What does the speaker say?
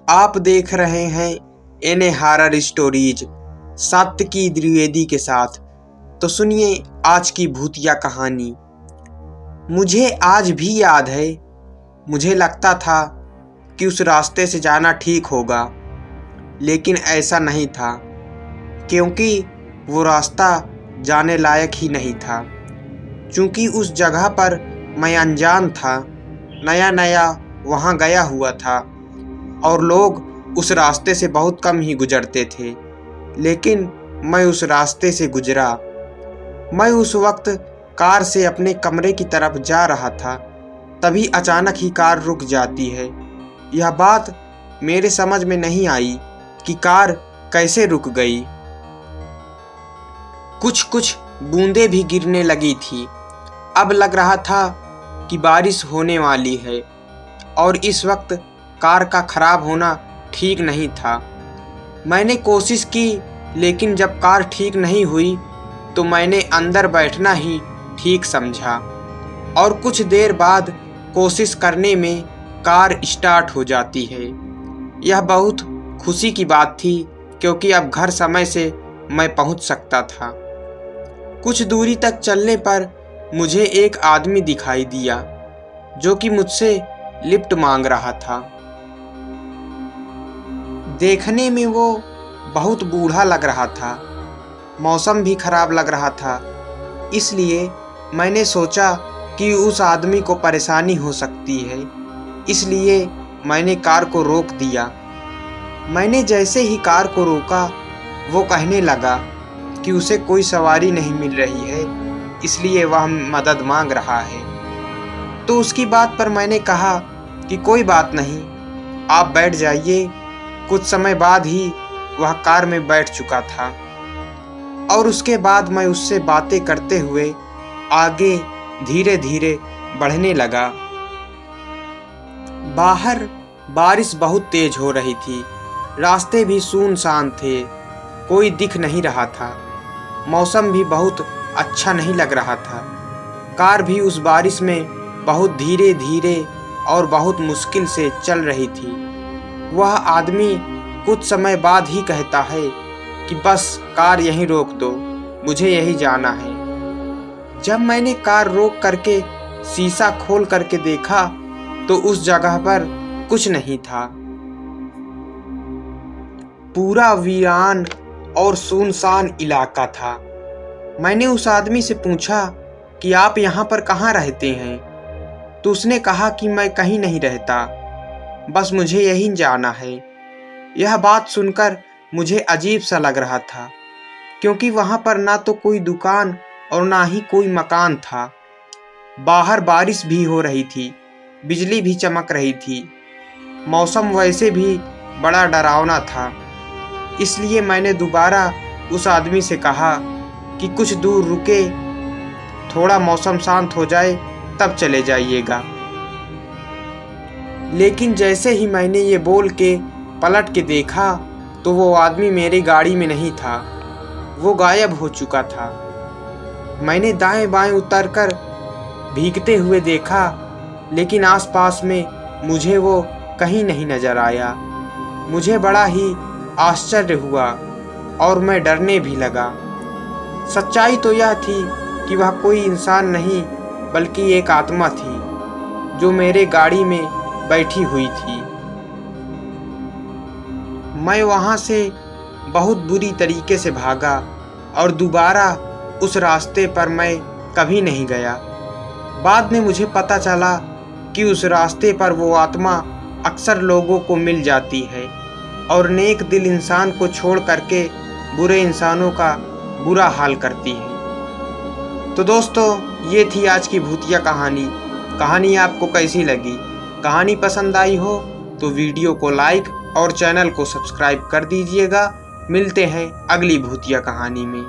आप देख रहे हैं एन हॉरर स्टोरीज सात्विकी द्विवेदी के साथ। तो सुनिए आज की भूतिया कहानी। मुझे आज भी याद है, मुझे लगता था कि उस रास्ते से जाना ठीक होगा, लेकिन ऐसा नहीं था, क्योंकि वो रास्ता जाने लायक ही नहीं था। चूँकि उस जगह पर मैं अनजान था, नया नया वहाँ गया हुआ था और लोग उस रास्ते से बहुत कम ही गुजरते थे, लेकिन मैं उस रास्ते से गुजरा। मैं उस वक्त कार से अपने कमरे की तरफ जा रहा था, तभी अचानक ही कार रुक जाती है। यह बात मेरे समझ में नहीं आई कि कार कैसे रुक गई। कुछ कुछ बूंदें भी गिरने लगी थी। अब लग रहा था कि बारिश होने वाली है और इस वक्त कार का खराब होना ठीक नहीं था। मैंने कोशिश की, लेकिन जब कार ठीक नहीं हुई तो मैंने अंदर बैठना ही ठीक समझा और कुछ देर बाद कोशिश करने में कार स्टार्ट हो जाती है। यह बहुत खुशी की बात थी, क्योंकि अब घर समय से मैं पहुंच सकता था। कुछ दूरी तक चलने पर मुझे एक आदमी दिखाई दिया, जो कि मुझसे लिफ्ट मांग रहा था। देखने में वो बहुत बूढ़ा लग रहा था, मौसम भी खराब लग रहा था, इसलिए मैंने सोचा कि उस आदमी को परेशानी हो सकती है, इसलिए मैंने कार को रोक दिया। मैंने जैसे ही कार को रोका, वो कहने लगा कि उसे कोई सवारी नहीं मिल रही है, इसलिए वह मदद मांग रहा है। तो उसकी बात पर मैंने कहा कि कोई बात नहीं, आप बैठ जाइए। कुछ समय बाद ही वह कार में बैठ चुका था और उसके बाद मैं उससे बातें करते हुए आगे धीरे धीरे बढ़ने लगा। बाहर बारिश बहुत तेज हो रही थी, रास्ते भी सुनसान थे, कोई दिख नहीं रहा था, मौसम भी बहुत अच्छा नहीं लग रहा था। कार भी उस बारिश में बहुत धीरे धीरे और बहुत मुश्किल से चल रही थी। वह आदमी कुछ समय बाद ही कहता है कि बस कार यहीं रोक दो, मुझे यहीं जाना है। जब मैंने कार रोक करके शीशा खोल करके देखा तो उस जगह पर कुछ नहीं था। पूरा वीरान और सुनसान इलाका था। मैंने उस आदमी से पूछा कि आप यहाँ पर कहाँ रहते हैं? तो उसने कहा कि मैं कहीं नहीं रहता, बस मुझे यहीं जाना है। यह बात सुनकर मुझे अजीब सा लग रहा था, क्योंकि वहाँ पर ना तो कोई दुकान और ना ही कोई मकान था। बाहर बारिश भी हो रही थी, बिजली भी चमक रही थी, मौसम वैसे भी बड़ा डरावना था। इसलिए मैंने दोबारा उस आदमी से कहा कि कुछ दूर रुके, थोड़ा मौसम शांत हो जाए तब चले जाइएगा। लेकिन जैसे ही मैंने ये बोल के पलट के देखा तो वो आदमी मेरी गाड़ी में नहीं था, वो गायब हो चुका था। मैंने दाएं बाएं उतरकर भीगते हुए देखा, लेकिन आसपास में मुझे वो कहीं नहीं नजर आया। मुझे बड़ा ही आश्चर्य हुआ और मैं डरने भी लगा। सच्चाई तो यह थी कि वह कोई इंसान नहीं बल्कि एक आत्मा थी, जो मेरे गाड़ी में बैठी हुई थी। मैं वहाँ से बहुत बुरी तरीके से भागा और दोबारा उस रास्ते पर मैं कभी नहीं गया। बाद में मुझे पता चला कि उस रास्ते पर वो आत्मा अक्सर लोगों को मिल जाती है और नेक दिल इंसान को छोड़ करके बुरे इंसानों का बुरा हाल करती है। तो दोस्तों, ये थी आज की भूतिया कहानी आपको कैसी लगी? कहानी पसंद आई हो तो वीडियो को लाइक और चैनल को सब्सक्राइब कर दीजिएगा। मिलते हैं अगली भूतिया कहानी में।